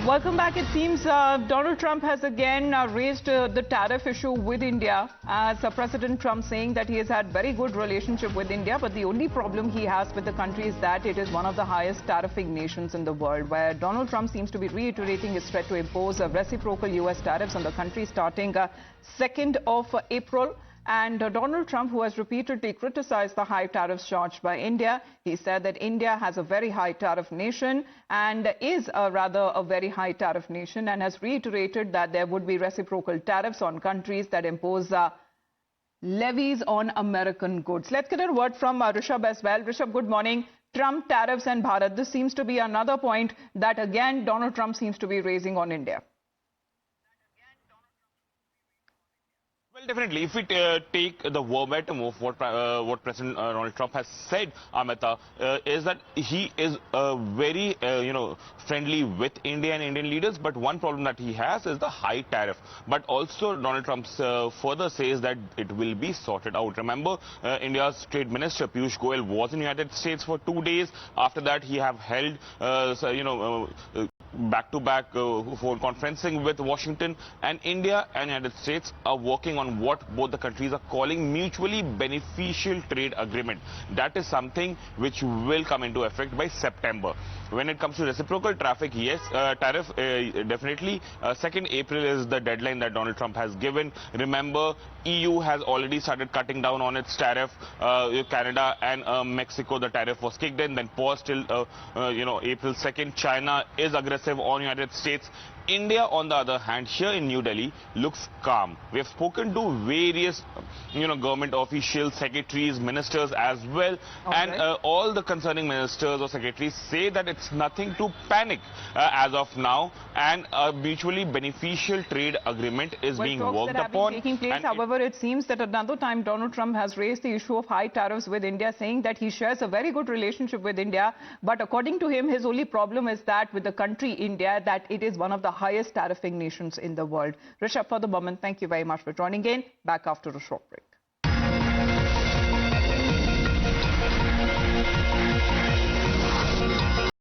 Welcome back. It seems Donald Trump has again raised the tariff issue with India, as President Trump saying that he has had very good relationship with India, but the only problem he has with the country is that it is one of the highest tariffing nations in the world, where Donald Trump seems to be reiterating his threat to impose reciprocal U.S. tariffs on the country starting 2nd of April. And Donald Trump, who has repeatedly criticized the high tariffs charged by India, he said that India has a very high tariff nation and is rather a very high tariff nation, and has reiterated that there would be reciprocal tariffs on countries that impose levies on American goods. Let's get a word from Rishabh as well. Rishabh, good morning. Trump, tariffs and Bharat. This seems to be another point that again Donald Trump seems to be raising on India. Well, definitely, if we take the verbatim of what President Donald Trump has said, Amita, is that he is very, friendly with India and Indian leaders. But one problem that he has is the high tariff. But also, Donald Trump further says that it will be sorted out. Remember, India's Trade Minister Piyush Goyal was in the United States for 2 days. After that, he have held, back-to-back phone conferencing with Washington, and India and United States are working on what both the countries are calling mutually beneficial trade agreement. That is something which will come into effect by September. When it comes to reciprocal traffic, yes, tariff, definitely 2nd April is the deadline that Donald Trump has given. Remember, EU has already started cutting down on its tariff. Canada and Mexico, the tariff was kicked in, then paused till April 2nd. China is aggressive on United States. India, on the other hand, here in New Delhi, looks calm. We have spoken to various, government officials, secretaries, ministers as well. Okay. And all the concerning ministers or secretaries say that it's nothing to panic as of now. And a mutually beneficial trade agreement is being worked upon. Taking place. However, it seems that another time Donald Trump has raised the issue of high tariffs with India, saying that he shares a very good relationship with India. But according to him, his only problem is that with the country India, that it is one of the highest tariffing nations in the world. Rishabh, for the moment, thank you very much for joining in. Back after a short break.